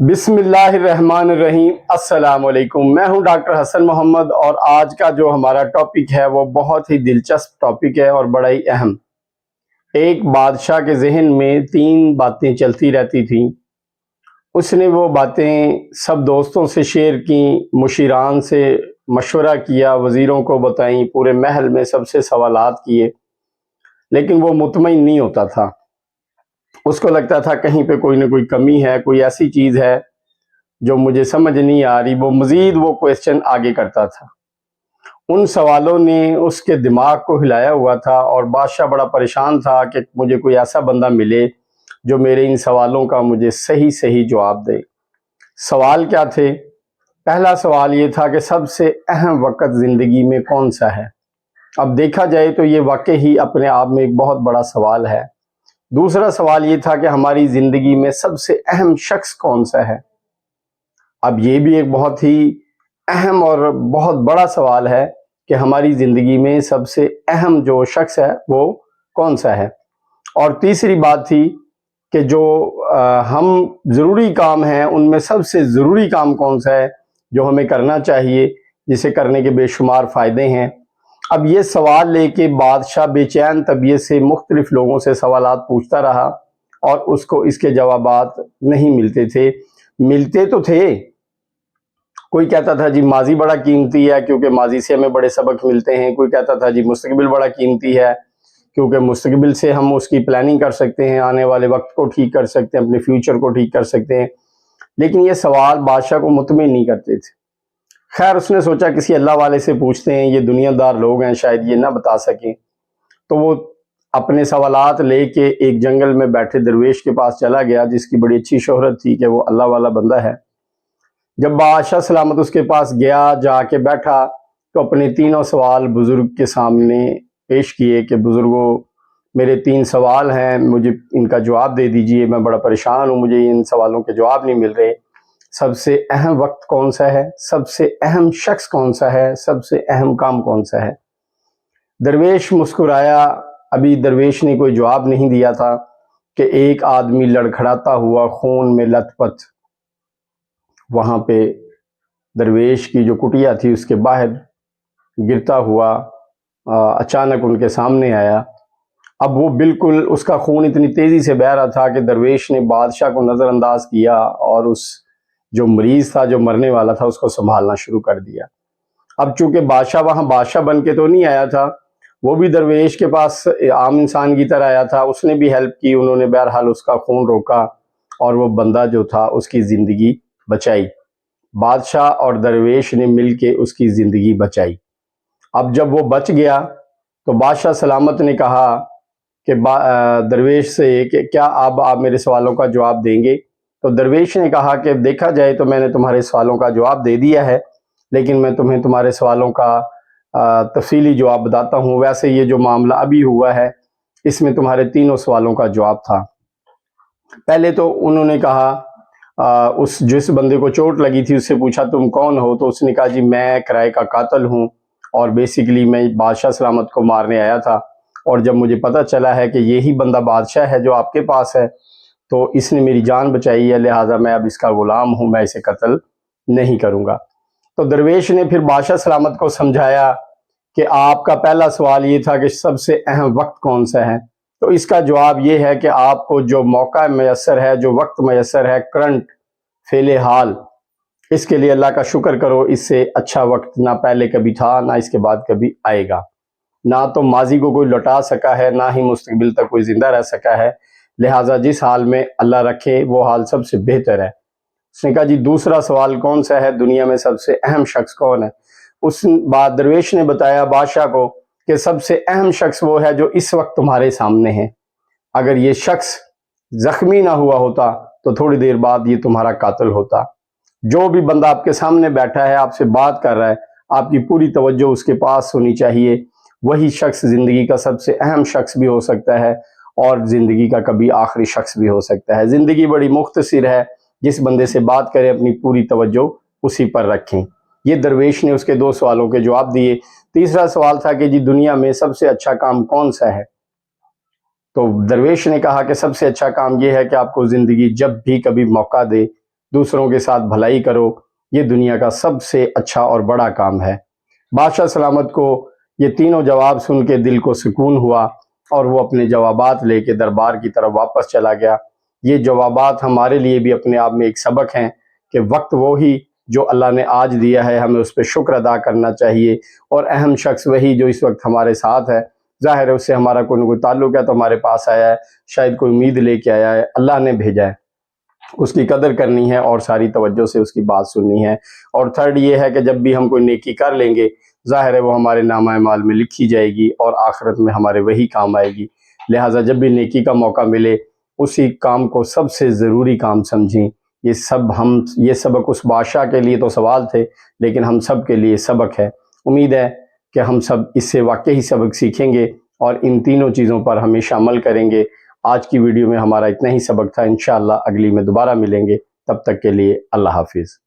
بسم اللہ الرحمن الرحیم۔ السلام علیکم، میں ہوں ڈاکٹر حسن محمد، اور آج کا جو ہمارا ٹاپک ہے وہ بہت ہی دلچسپ ٹاپک ہے اور بڑا ہی اہم۔ ایک بادشاہ کے ذہن میں 3 باتیں چلتی رہتی تھیں۔ اس نے وہ باتیں سب دوستوں سے شیئر کیں، مشیران سے مشورہ کیا، وزیروں کو بتائیں، پورے محل میں سب سے سوالات کیے، لیکن وہ مطمئن نہیں ہوتا تھا۔ اس کو لگتا تھا کہیں پہ کوئی نہ کوئی کمی ہے، کوئی ایسی چیز ہے جو مجھے سمجھ نہیں آ رہی۔ وہ کویسچن آگے کرتا تھا۔ ان سوالوں نے اس کے دماغ کو ہلایا ہوا تھا، اور بادشاہ بڑا پریشان تھا کہ مجھے کوئی ایسا بندہ ملے جو میرے ان سوالوں کا مجھے صحیح جواب دے۔ سوال کیا تھے؟ پہلا سوال یہ تھا کہ سب سے اہم وقت زندگی میں کون سا ہے؟ اب دیکھا جائے تو یہ واقعی ہی اپنے آپ میں ایک بہت بڑا سوال ہے۔ دوسرا سوال یہ تھا کہ ہماری زندگی میں سب سے اہم شخص کون سا ہے؟ اب یہ بھی ایک بہت ہی اہم اور بہت بڑا سوال ہے کہ ہماری زندگی میں سب سے اہم جو شخص ہے وہ کون سا ہے۔ اور تیسری بات تھی کہ جو ہم ضروری کام ہیں ان میں سب سے ضروری کام کون سا ہے جو ہمیں کرنا چاہیے، جسے کرنے کے بے شمار فائدے ہیں۔ اب یہ سوال لے کے بادشاہ بے چین طبیعت سے مختلف لوگوں سے سوالات پوچھتا رہا، اور اس کو اس کے جوابات نہیں ملتے تھے۔ ملتے تو تھے، کوئی کہتا تھا جی ماضی بڑا قیمتی ہے کیونکہ ماضی سے ہمیں بڑے سبق ملتے ہیں، کوئی کہتا تھا جی مستقبل بڑا قیمتی ہے کیونکہ مستقبل سے ہم اس کی پلاننگ کر سکتے ہیں، آنے والے وقت کو ٹھیک کر سکتے ہیں، اپنے فیوچر کو ٹھیک کر سکتے ہیں۔ لیکن یہ سوال بادشاہ کو مطمئن نہیں کرتے تھے۔ خیر، اس نے سوچا کسی اللہ والے سے پوچھتے ہیں، یہ دنیا دار لوگ ہیں، شاید یہ نہ بتا سکیں۔ تو وہ اپنے سوالات لے کے ایک جنگل میں بیٹھے درویش کے پاس چلا گیا، جس کی بڑی اچھی شہرت تھی کہ وہ اللہ والا بندہ ہے۔ جب بادشاہ سلامت اس کے پاس گیا، جا کے بیٹھا، تو اپنے 3 سوال بزرگ کے سامنے پیش کیے کہ بزرگوں، میرے 3 سوال ہیں، مجھے ان کا جواب دے دیجئے، میں بڑا پریشان ہوں، مجھے ان سوالوں کے جواب نہیں مل رہے۔ سب سے اہم وقت کون سا ہے؟ سب سے اہم شخص کون سا ہے؟ سب سے اہم کام کون سا ہے؟ درویش مسکرایا۔ ابھی درویش نے کوئی جواب نہیں دیا تھا کہ ایک آدمی لڑکھڑاتا ہوا خون میں لت پت وہاں پہ درویش کی جو کٹیا تھی اس کے باہر گرتا ہوا اچانک ان کے سامنے آیا۔ اب وہ بالکل، اس کا خون اتنی تیزی سے بہہ رہا تھا کہ درویش نے بادشاہ کو نظر انداز کیا، اور اس جو مریض تھا، جو مرنے والا تھا، اس کو سنبھالنا شروع کر دیا۔ اب چونکہ بادشاہ وہاں بادشاہ بن کے تو نہیں آیا تھا، وہ بھی درویش کے پاس عام انسان کی طرح آیا تھا، اس نے بھی ہیلپ کی، انہوں نے بہرحال اس کا خون روکا، اور وہ بندہ جو تھا اس کی زندگی بچائی۔ بادشاہ اور درویش نے مل کے اس کی زندگی بچائی۔ اب جب وہ بچ گیا تو بادشاہ سلامت نے کہا کہ درویش سے کہ کیا آپ میرے سوالوں کا جواب دیں گے؟ تو درویش نے کہا کہ دیکھا جائے تو میں نے تمہارے سوالوں کا جواب دے دیا ہے، لیکن میں تمہیں تمہارے سوالوں کا تفصیلی جواب بتاتا ہوں۔ ویسے یہ جو معاملہ ابھی ہوا ہے اس میں تمہارے 3 سوالوں کا جواب تھا۔ پہلے تو انہوں نے کہا، جس بندے کو چوٹ لگی تھی اس سے پوچھا تم کون ہو؟ تو اس نے کہا جی میں کرائے کا قاتل ہوں، اور بیسیکلی میں بادشاہ سلامت کو مارنے آیا تھا، اور جب مجھے پتہ چلا ہے کہ یہی بندہ بادشاہ ہے جو آپ کے پاس ہے، تو اس نے میری جان بچائی ہے، لہٰذا میں اب اس کا غلام ہوں، میں اسے قتل نہیں کروں گا۔ تو درویش نے پھر بادشاہ سلامت کو سمجھایا کہ آپ کا پہلا سوال یہ تھا کہ سب سے اہم وقت کون سا ہے، تو اس کا جواب یہ ہے کہ آپ کو جو موقع میسر ہے، جو وقت میسر ہے، کرنٹ فعل حال، اس کے لیے اللہ کا شکر کرو۔ اس سے اچھا وقت نہ پہلے کبھی تھا، نہ اس کے بعد کبھی آئے گا۔ نہ تو ماضی کو کوئی لوٹا سکا ہے، نہ ہی مستقبل تک کوئی زندہ رہ سکا ہے، لہٰذا جس حال میں اللہ رکھے وہ حال سب سے بہتر ہے۔ اس نے کہا جی دوسرا سوال کون سا ہے؟ دنیا میں سب سے اہم شخص کون ہے؟ اس بعد درویش نے بتایا بادشاہ کو کہ سب سے اہم شخص وہ ہے جو اس وقت تمہارے سامنے ہے۔ اگر یہ شخص زخمی نہ ہوا ہوتا تو تھوڑی دیر بعد یہ تمہارا قاتل ہوتا۔ جو بھی بندہ آپ کے سامنے بیٹھا ہے، آپ سے بات کر رہا ہے، آپ کی پوری توجہ اس کے پاس ہونی چاہیے۔ وہی شخص زندگی کا سب سے اہم شخص بھی ہو سکتا ہے، اور زندگی کا کبھی آخری شخص بھی ہو سکتا ہے۔ زندگی بڑی مختصر ہے، جس بندے سے بات کریں اپنی پوری توجہ اسی پر رکھیں۔ یہ درویش نے اس کے 2 سوالوں کے جواب دیے۔ تیسرا سوال تھا کہ جی دنیا میں سب سے اچھا کام کون سا ہے؟ تو درویش نے کہا کہ سب سے اچھا کام یہ ہے کہ آپ کو زندگی جب بھی کبھی موقع دے، دوسروں کے ساتھ بھلائی کرو، یہ دنیا کا سب سے اچھا اور بڑا کام ہے۔ بادشاہ سلامت کو یہ تینوں جواب سن کے دل کو سکون ہوا اور وہ اپنے جوابات لے کے دربار کی طرف واپس چلا گیا۔ یہ جوابات ہمارے لیے بھی اپنے آپ میں ایک سبق ہیں کہ وقت وہی جو اللہ نے آج دیا ہے ہمیں اس پہ شکر ادا کرنا چاہیے، اور اہم شخص وہی جو اس وقت ہمارے ساتھ ہے۔ ظاہر ہے اس سے ہمارا کوئی نہ کوئی تعلق ہے تو ہمارے پاس آیا ہے، شاید کوئی امید لے کے آیا ہے، اللہ نے بھیجا ہے، اس کی قدر کرنی ہے اور ساری توجہ سے اس کی بات سننی ہے۔ اور تھرڈ یہ ہے کہ جب بھی ہم کوئی نیکی کر لیں گے، ظاہر ہے وہ ہمارے نامہ اعمال میں لکھی جائے گی اور آخرت میں ہمارے وہی کام آئے گی۔ لہٰذا جب بھی نیکی کا موقع ملے اسی کام کو سب سے ضروری کام سمجھیں۔ یہ سبق اس بادشاہ کے لیے تو سوال تھے، لیکن ہم سب کے لیے سبق ہے۔ امید ہے کہ ہم سب اس سے واقعی سبق سیکھیں گے اور ان تینوں چیزوں پر ہمیشہ عمل کریں گے۔ آج کی ویڈیو میں ہمارا اتنا ہی سبق تھا، انشاءاللہ اگلی میں دوبارہ ملیں گے، تب تک کے لیے اللہ حافظ۔